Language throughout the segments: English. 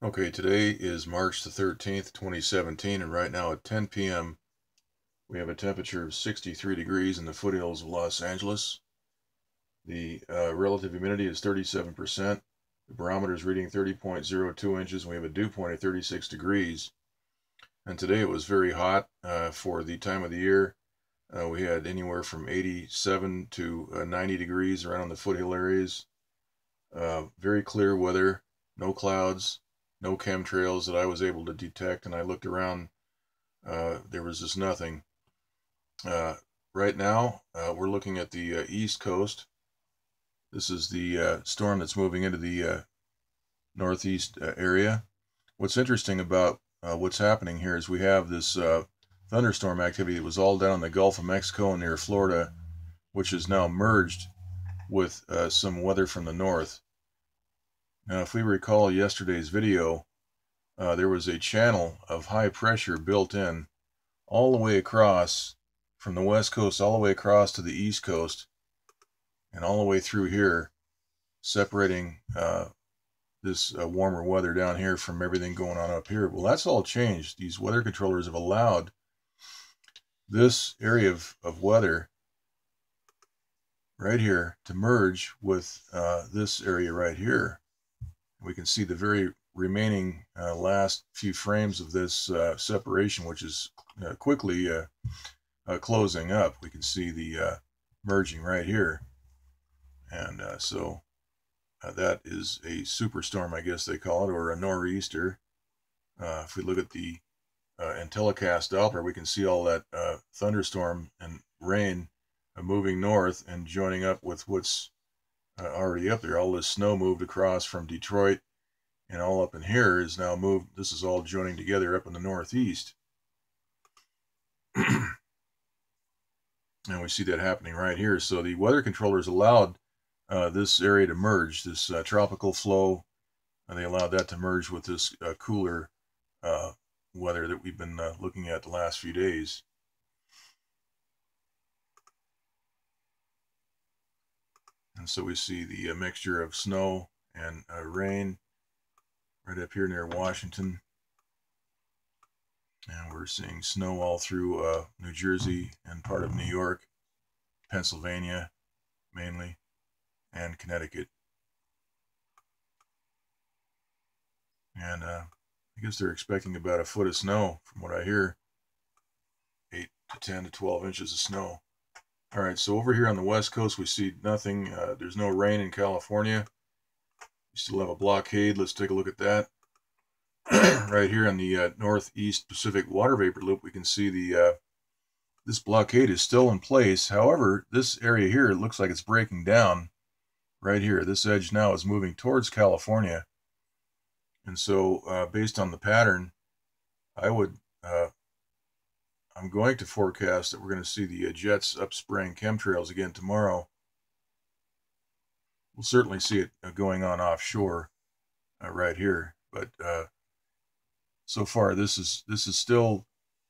Okay, today is March the 13th, 2017, and right now at 10 p.m. we have a temperature of 63 degrees in the foothills of Los Angeles. The relative humidity is 37%. The barometer is reading 30.02 inches. We have a dew point of 36 degrees. And today it was very hot for the time of the year. We had anywhere from 87 to 90 degrees around the foothill areas. Very clear weather, no clouds, no chemtrails that I was able to detect, and I looked around. There was just nothing. Right now, we're looking at the East Coast. This is the storm that's moving into the northeast area. What's interesting about what's happening here is we have this thunderstorm activity that was all down in the Gulf of Mexico and near Florida, which is now merged with some weather from the north. Now, if we recall yesterday's video, there was a channel of high pressure built in all the way across from the west coast all the way across to the east coast and all the way through here, separating this warmer weather down here from everything going on up here. Well, that's all changed. These weather controllers have allowed this area of weather right here to merge with this area right here. We can see the very remaining last few frames of this separation, which is quickly closing up. We can see the merging right here. And so that is a superstorm, I guess they call it, or a Noreaster. If we look at the IntelliCast Doppler, we can see all that thunderstorm and rain moving north and joining up with what's already up there. All this snow moved across from Detroit, and all up in here is now moved. This is all joining together up in the northeast. And we see that happening right here. So the weather controllers allowed this area to merge, this tropical flow. They allowed that to merge with this cooler weather that we've been looking at the last few days. And so we see the mixture of snow and rain right up here near Washington. And we're seeing snow all through New Jersey and part of New York, Pennsylvania mainly, and Connecticut. And I guess they're expecting about a foot of snow from what I hear. 8 to 10 to 12 inches of snow. All right, so over here on the west coast, we see nothing. There's no rain in California. We still have a blockade. Let's take a look at that. Right here on the northeast Pacific water vapor loop, we can see the this blockade is still in place. However, this area here, it looks like it's breaking down right here. This edge now is moving towards California. And so based on the pattern, I'm going to forecast that we're going to see the jets upspraying chemtrails again tomorrow. We'll certainly see it going on offshore right here. But so far, this is still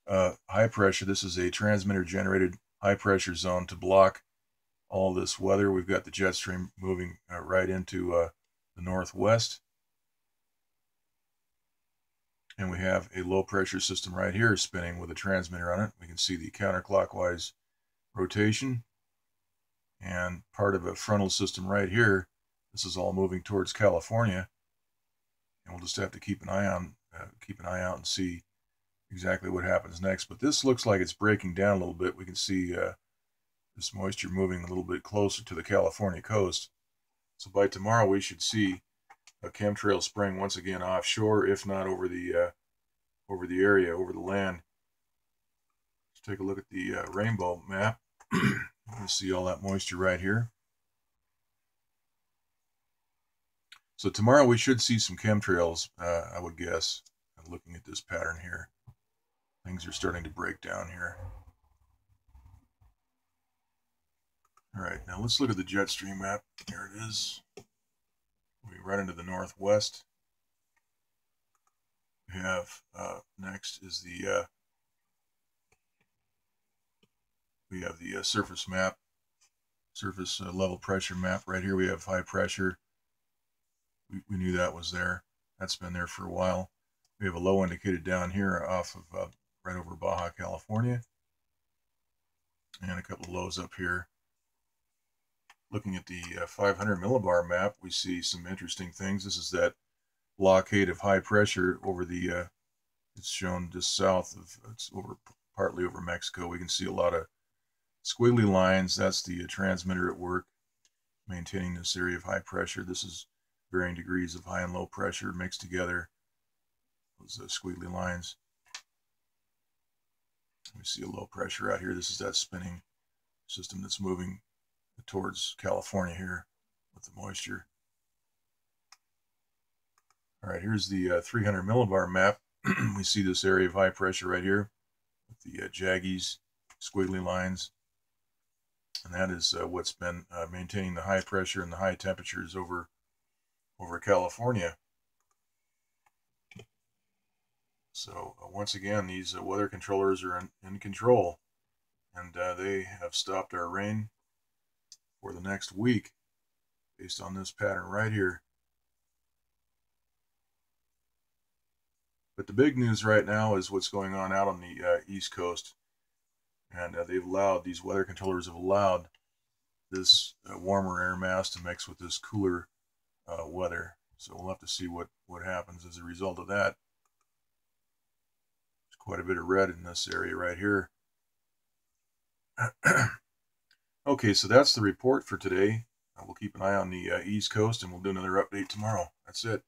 high pressure. This is a transmitter generated high pressure zone to block all this weather. We've got the jet stream moving right into the northwest. And we have a low pressure system right here spinning with a transmitter on it. We can see the counterclockwise rotation and part of a frontal system right here. This is all moving towards California. And we'll just have to keep an eye out and see exactly what happens next. But this looks like it's breaking down a little bit. We can see this moisture moving a little bit closer to the California coast. So by tomorrow, we should see a chemtrail spraying once again offshore, if not over the area, over the land. Let's take a look at the rainbow map. You see all that moisture right here. So tomorrow we should see some chemtrails, I would guess, looking at this pattern here. Things are starting to break down here. All right, now let's look at the jet stream map. Here it is. We run into the northwest. We have next is the we have the surface map, surface level pressure map. Right here we have high pressure. We knew that was there. That's been there for a while. We have a low indicated down here off of right over Baja California, and a couple of lows up here. Looking at the 500 millibar map, we see some interesting things. This is that blockade of high pressure over the it's shown just south of, it's over partly over Mexico. We can see a lot of squiggly lines. That's the transmitter at work, maintaining this area of high pressure. This is varying degrees of high and low pressure mixed together. Those squiggly lines. We see a low pressure out here. This is that spinning system that's moving towards California here with the moisture. All right, here's the 300 millibar map. We see this area of high pressure right here with the jaggies, squiggly lines. And that is what's been maintaining the high pressure and the high temperatures over California. So once again, these weather controllers are in control, and they have stopped our rain for the next week based on this pattern right here. But the big news right now is what's going on out on the East Coast. And these weather controllers have allowed this warmer air mass to mix with this cooler weather. So we'll have to see what happens as a result of that. There's quite a bit of red in this area right here. Okay, so that's the report for today. We'll keep an eye on the East Coast, and we'll do another update tomorrow. That's it.